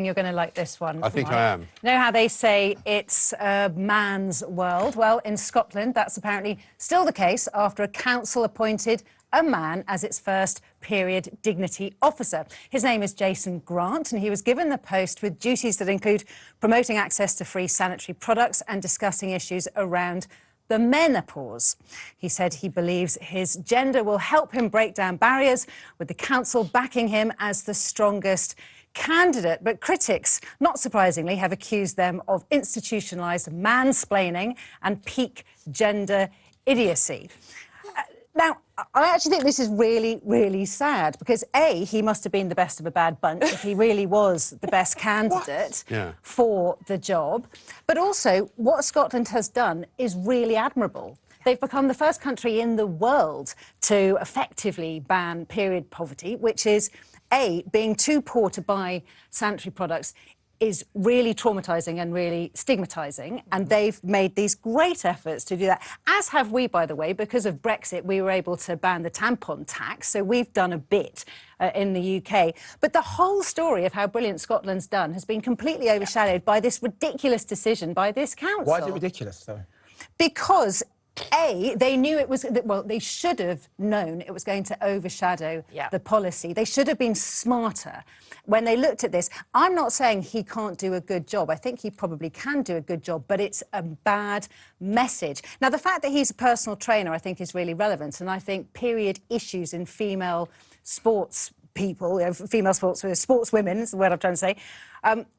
you're going to like this one. I think Mike. I am. You know how they say it's a man's world? Well, in Scotland, that's apparently still the case after a council appointed a man as its first period dignity officer. His name is Jason Grant, and he was given the post with duties that include promoting access to free sanitary products and discussing issues around the menopause. He said he believes his gender will help him break down barriers, with the council backing him as the strongest candidate. But critics, not surprisingly, have accused them of institutionalised mansplaining and peak gender idiocy. Now, I actually think this is really, really sad because, A, he must have been the best of a bad bunch if he really was the best candidate for the job. But also, what Scotland has done is really admirable. They've become the first country in the world to effectively ban period poverty, which is, A, being too poor to buy sanitary products is really traumatising and really stigmatising, and they've made these great efforts to do that, as have we, by the way. Because of Brexit, we were able to ban the tampon tax, so we've done a bit in the UK. But the whole story of how brilliant Scotland's done has been completely overshadowed by this ridiculous decision by this council. Why is it ridiculous, though? Because A, they knew it was, well, they should have known it was going to overshadow the policy. They should have been smarter when they looked at this. I'm not saying he can't do a good job. I think he probably can do a good job, but it's a bad message. Now, the fact that he's a personal trainer, I think, is really relevant, and I think period issues in female sports people, female sportswomen is the word I'm trying to say,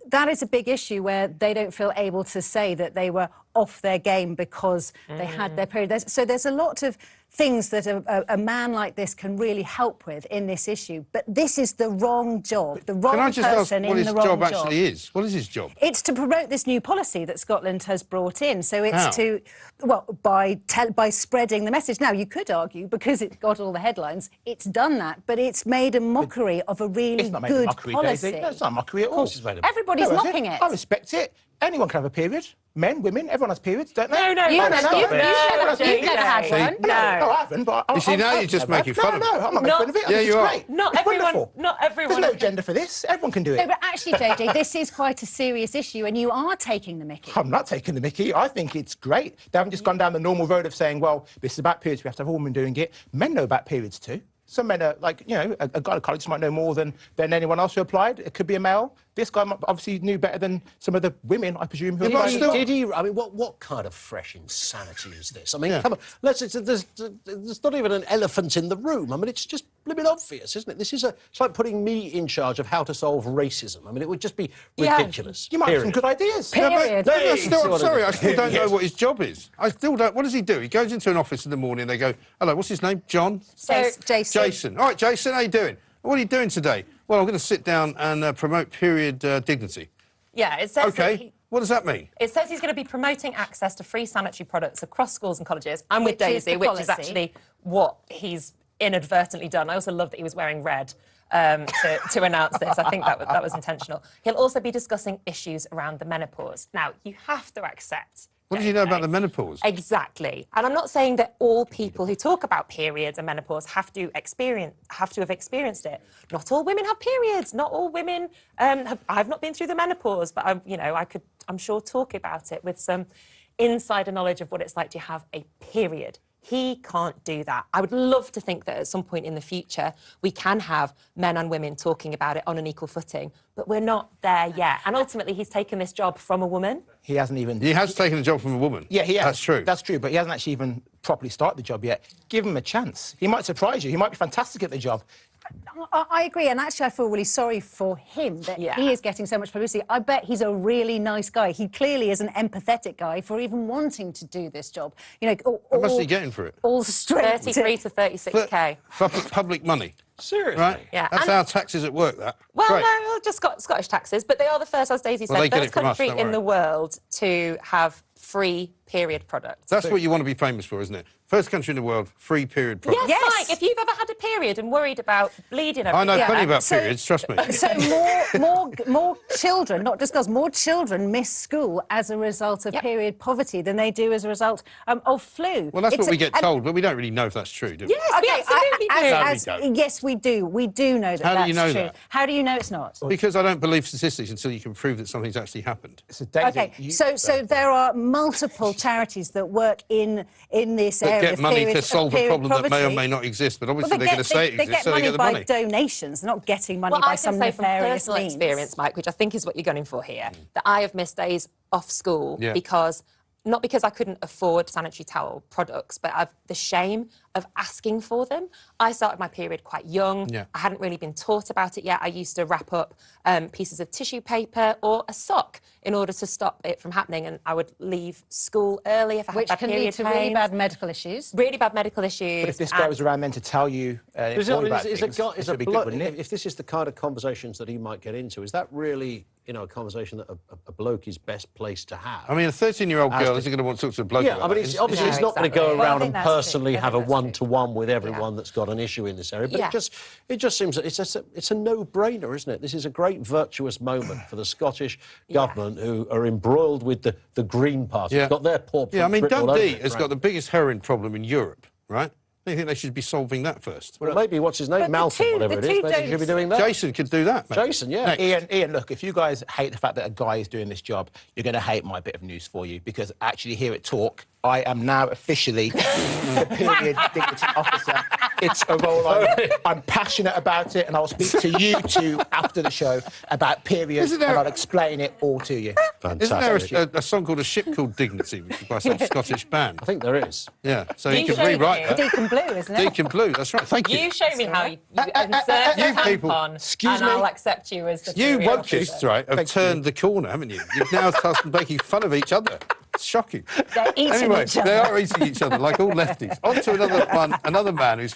that is a big issue where they don't feel able to say that they were off their game because they had their period. So there's a lot of things that a man like this can really help with in this issue. But this is the wrong job, the wrong person in the wrong job. Can I just ask what his job actually is? What is his job? It's to promote this new policy that Scotland has brought in. So it's to, well, by spreading the message. Now, you could argue, because it's got all the headlines, it's done that, but it's made a mockery of a really good policy. No, it's not a mockery at all. Everybody's mocking it. I respect it. Anyone can have a period. Men, women, everyone has periods, don't they? No, you've never had one. No, I haven't, but you see, now you're just making fun of it. No, I'm not making fun of it. Yeah, you are. Great. Not everyone. There's no gender for this. Everyone can do it. No, but actually, JJ, this is quite a serious issue, and you are taking the mickey. I'm not taking the mickey. I think it's great. They haven't just gone down the normal road of saying, well, this is about periods, we have to have a woman doing it. Men know about periods too. Some men are, like, you know, a gynecologist might know more than anyone else who applied. It could be a male. This guy obviously knew better than some of the women, I presume, who applied. Did he? I mean, what kind of fresh insanity is this? I mean, come on, there's not even an elephant in the room. I mean, it's just blooming obvious, isn't it? It's like putting me in charge of how to solve racism. I mean, it would just be ridiculous. You might have some good ideas. Period. I'm sorry, I still don't know what his job is. I still don't. What does he do? He goes into an office in the morning, they go, hello, what's his name? John? Jason. All right, Jason, how you doing? What are you doing today? Well, I'm going to sit down and promote period dignity. Yeah, it says... OK, what does that mean? It says he's going to be promoting access to free sanitary products across schools and colleges. I'm with Daisy, which is actually what he's inadvertently done. I also love that he was wearing red to announce this. I think that was intentional. He'll also be discussing issues around the menopause. Now, you have to accept... What does he know about the menopause? Exactly. And I'm not saying that all people who talk about periods and menopause have to have experienced it. Not all women have periods. Not all women I've not been through the menopause, but I'm sure talk about it with some insider knowledge of what it's like to have a period. He can't do that. I would love to think that at some point in the future we can have men and women talking about it on an equal footing, but we're not there yet. And ultimately, he's taken this job from a woman. He hasn't even... He has taken a job from a woman. Yeah, he has. That's true. That's true, but he hasn't actually even properly started the job yet. Give him a chance. He might surprise you. He might be fantastic at the job. I agree, and actually I feel really sorry for him that he is getting so much publicity. I bet he's a really nice guy. He clearly is an empathetic guy for even wanting to do this job. You know, how much is he getting for it? All straight 33 to 36k. For public money. Seriously? Right? Yeah. That's our taxes at work, that. Well, Great. no, just Scottish taxes, but they are the first, as Daisy said, they get first it from us, country don't in the world to have free period products. That's what you want to be famous for, isn't it? First country in the world, free period products. Yes, Mike, if you've ever had a period and worried about bleeding every I know day. plenty about periods, trust me. So more children, not just girls, more children miss school as a result of period poverty than they do as a result of flu. Well, that's what we get told, but we don't really know if that's true, do we? Yes, we absolutely do. Yes, we do. We do know that How that's do you know true. that? How do you know it's not? Because I don't believe statistics until you can prove that something's actually happened. So, Daisy, Okay, so there are multiple charities that work in this area. That get money to solve a problem that may or poverty. may not exist, but obviously Well, they're going to say it they exists, get so they money get the by money. donations, they're not getting money Well, by I some can say from nefarious personal means. experience, Mike, which I think is what you're gunning for here, that I have missed days off school because, not because I couldn't afford sanitary towel products, but the shame of asking for them. I started my period quite young. Yeah. I hadn't really been taught about it yet. I used to wrap up pieces of tissue paper or a sock in order to stop it from happening, and I would leave school early if I Which had bad can period lead to really pains. bad medical issues. Really bad medical issues. But if this guy was around then to tell you, Is inform you about things, a this would be good, bloke, wouldn't it? if this is the kind of conversations that he might get into, is that really, a conversation that a bloke is best placed to have? I mean, a 13-year-old girl isn't going to want to talk to a bloke Yeah, about I mean, that, it's, obviously No, he's not going to go exactly. Well, I around think and that's true. personally I have think a that's true. one-to-one with everyone that's got an issue in this area. But Yeah. it just seems that it's a no-brainer, isn't it? This is a great virtuous moment for the Scottish government, who are embroiled with the Green Party. Yeah. They've got their paw Yeah, I mean, print all over Dundee it, has right? got the biggest heroin problem in Europe, right? I think they should be solving that first. Well, maybe, what's his name, But Malcolm, the whatever it two is, maybe he should be doing that. Jason could do that, maybe. Jason, yeah. Next. Ian, look, if you guys hate the fact that a guy is doing this job, you're going to hate my bit of news for you, because actually here at Talk, I am now officially the period dignity officer. It's a role I'm passionate about it, and I'll speak to you two after the show about periods, Isn't there- and I'll explain it all to you. Isn't there Fantastic. a song called A Ship Called Dignity, which is by some Scottish band? I think there is. Yeah, so you You could showed rewrite me. that. Deacon Blue, isn't it? Deacon Blue, that's right. Thank you. You show me how you insert you your people- tampon, excuse and me? I'll accept you as the You period wokists, officer. right, have turned the corner, haven't you? You've now started making fun of each other. It's shocking. They're eating Anyway, each other. they are eating each other like all lefties. On to another man who's...